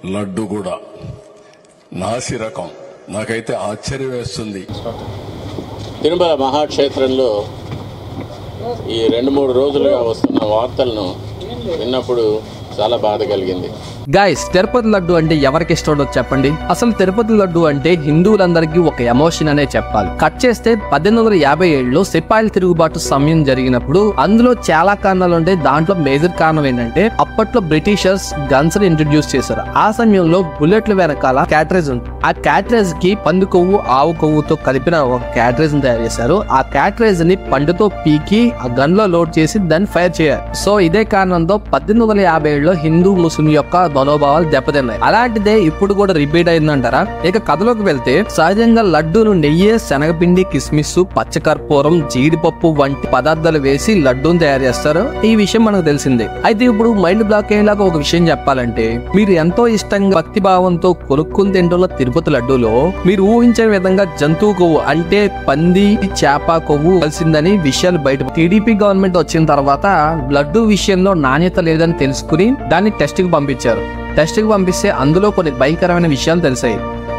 లడ్డు కూడా నాసి రకం. నాకైతే ఆశ్చర్యం వేస్తుంది. తిరుమల మహాక్షేత్రంలో ఈ 2-3 రోజులుగా వస్తున్న వార్తలను విన్నప్పుడు చాలా బాధ కలిగింది. గైస్, తిరుపతి లడ్డు అంటే ఎవరికి ఇష్టం ఉండదు చెప్పండి. అసలు తిరుపతి లడ్డు అంటే హిందువులందరికీ ఒక ఎమోషన్ అనే చెప్పాలి. కట్ చేస్తే 1857లో సిపాయిల తిరుగుబాటు సమయం జరిగినప్పుడు అందులో చాలా కారణాలు ఉంటాయి. దాంట్లో మేజర్ కారణం ఏంటంటే అప్పట్లో బ్రిటిషర్స్ గన్స్ ని ఇంట్రడ్యూస్ చేశారు. ఆ సమయంలో బుల్లెట్ల వెనకాల క్యాటరేజ్ ఉంది. ఆ క్యాటరేజ్ కి పంది కొవ్వు, ఆవు కొవ్వుతో కలిపిన ఒక క్యాటరేజ్ ని తయారు చేశారు. ఆ క్యాటరేజ్ ని పండుతో పీకి ఆ గన్ లో లోడ్ చేసి దాన్ని ఫైర్ చేయాలి. సో ఇదే కారణంతో 1857లో హిందూ ముస్లిం యొక్క మనోభావాలు దెబ్బతిన్నాయి. అలాంటిదే ఇప్పుడు కూడా రిపీట్ అయిందంటారా? ఇక కథలోకి వెళ్తే సహజంగా లడ్డూను నెయ్యి, శనగపిండి, కిస్మిస్, పచ్చకర్పూరం, జీడిపప్పు వంటి పదార్థాలు వేసి లడ్డూను తయారు చేస్తారు. ఈ విషయం మనకు తెలిసిందే. అయితే ఇప్పుడు మైండ్ బ్లాక్ అయ్యేలాగా ఒక విషయం చెప్పాలంటే, మీరు ఎంతో ఇష్టంగా భక్తి భావంతో కొనుక్కుని తింటున్న తిరుపతి లడ్డూలో మీరు ఊహించే విధంగా జంతువు కొవ్వు అంటే పంది, చేప కొవ్వు కలిసిందని విషయాలు బయట. టీడీపీ గవర్నమెంట్ వచ్చిన తర్వాత లడ్డూ విషయంలో నాణ్యత లేదని తెలుసుకుని దాన్ని టెస్ట్ కి పంపించారు. టెస్ట్ కి పంపిస్తే అందులో కొన్ని భయంకరమైన విషయాలు తెలిసాయి.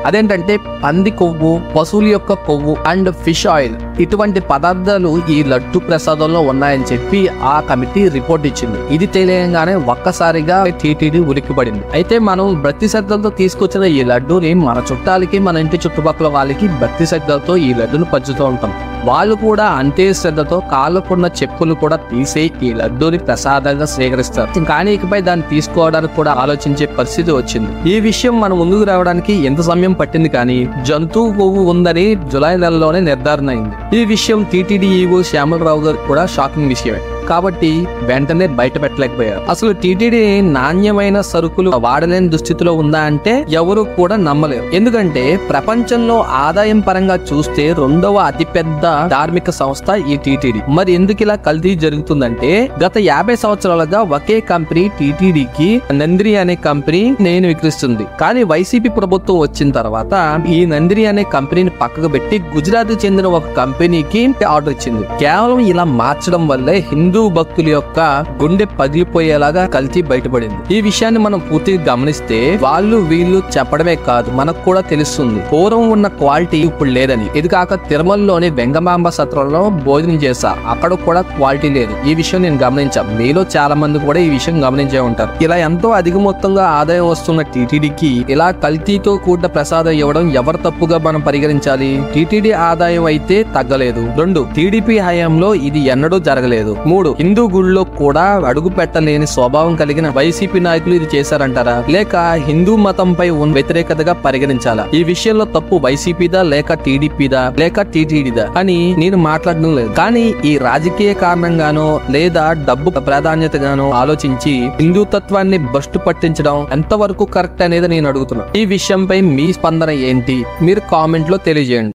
అదేంటంటే పంది కొవ్వు, పశువుల యొక్క కొవ్వు అండ్ ఫిష్ ఆయిల్ ఇటువంటి పదార్థాలు ఈ లడ్డు ప్రసాదంలో ఉన్నాయని చెప్పి ఆ కమిటీ రిపోర్ట్ ఇచ్చింది. ఇది తెలియగానే ఒక్కసారిగా టీటీడీ ఉలిక్కిపడింది. అయితే మనం భక్తి శ్రద్ధలతో తీసుకొచ్చిన ఈ లడ్డూని మన చుట్టాలకి, మన ఇంటి చుట్టుపక్కల వాళ్ళకి భక్తి శ్రద్ధలతో ఈ లడ్డును పంచుతూ ఉంటాం. వాళ్ళు కూడా అంతే శ్రద్ధతో కాళ్ళకున్న చెప్పులు కూడా తీసి ఈ లడ్డూని ప్రసాదంగా స్వీకరిస్తారు. కానీ ఇకపై దాన్ని తీసుకోవడానికి కూడా ఆలోచించే పరిస్థితి వచ్చింది. ఈ విషయం మన ముందుకు రావడానికి ఎంత సమయం పట్టింది, కానీ జంతువు కొవ్వు ఉందని జులై నెలలోనే నిర్ధారణ అయింది. ఈ విషయం టీటీడీ ఈవో శ్యామలరావు గారికి కూడా షాకింగ్ విషయమే. కాబట్టి వెంటనే బయట పెట్టలేకపోయారు. అసలు టీటీడీ నాణ్యమైన సరుకులు వాడలేని దుస్థితిలో ఉందా అంటే ఎవరు కూడా నమ్మలేరు. ఎందుకంటే ప్రపంచంలో ఆదాయం పరంగా చూస్తే 2వ అతిపెద్ద ధార్మిక సంస్థ ఈ టీటీడీ. మరి ఎందుకు ఇలా కల్తీ జరుగుతుందంటే, గత 50 సంవత్సరాలుగా ఒకే కంపెనీ టీటీడీకి నందిని అనే కంపెనీ నేను విక్రిస్తుంది. కానీ వైసీపీ ప్రభుత్వం వచ్చిన తర్వాత ఈ నందిని అనే కంపెనీని పక్కకు పెట్టి గుజరాత్ చెందిన ఒక కంపెనీకి ఆర్డర్ ఇచ్చింది. కేవలం ఇలా మార్చడం వల్లే హిందూ భక్తుల యొక్క గుండె పగిలిపోయేలాగా కల్తీ బయటపడింది. ఈ విషయాన్ని మనం పూర్తిగా గమనిస్తే వాళ్ళు వీళ్ళు చెప్పడమే కాదు, మనకు కూడా తెలుస్తుంది పూర్వం ఉన్న క్వాలిటీ ఇప్పుడు లేదని. ఇది కాక తిరుమలలోని వెంగమాంబ సత్రంలో భోజనం చేశా, అక్కడ కూడా క్వాలిటీ లేదు. ఈ విషయం నేను గమనించా. మీలో చాలా మంది కూడా ఈ విషయం గమనించే ఉంటారు. ఇలా ఎంతో అధిక మొత్తంగా ఆదాయం వస్తున్న టీటీడీకి ఇలా కల్తీతో కూడిన ప్రసాదం ఇవ్వడం ఎవరు తప్పుగా మనం పరిగణించాలి? టీటీడీ ఆదాయం అయితే తగ్గలేదు. 2, టీడీపీ హయాంలో ఇది ఎన్నడూ జరగలేదు. 3, హిందూ గుళ్ళో కూడా అడుగు పెట్టలేని స్వభావం కలిగిన వైసీపీ నాయకులు ఇది చేశారంటారా, లేక హిందూ మతంపై ఉన్న వ్యతిరేకతగా పరిగణించాలా? ఈ విషయంలో తప్పు వైసీపీదా లేక టీడీపీదా లేక టీటీడీదా అని నేను మాట్లాడడం లేదు. కానీ ఈ రాజకీయ కారణంగానో లేదా డబ్బు ప్రాధాన్యతగానో ఆలోచించి హిందూతత్వాన్ని బస్టు పట్టించడం ఎంతవరకు కరెక్ట్ అనేది నేను అడుగుతున్నా. ఈ విషయంపై మీ స్పందన ఏంటి? మీరు కామెంట్ లో తెలియజేయండి.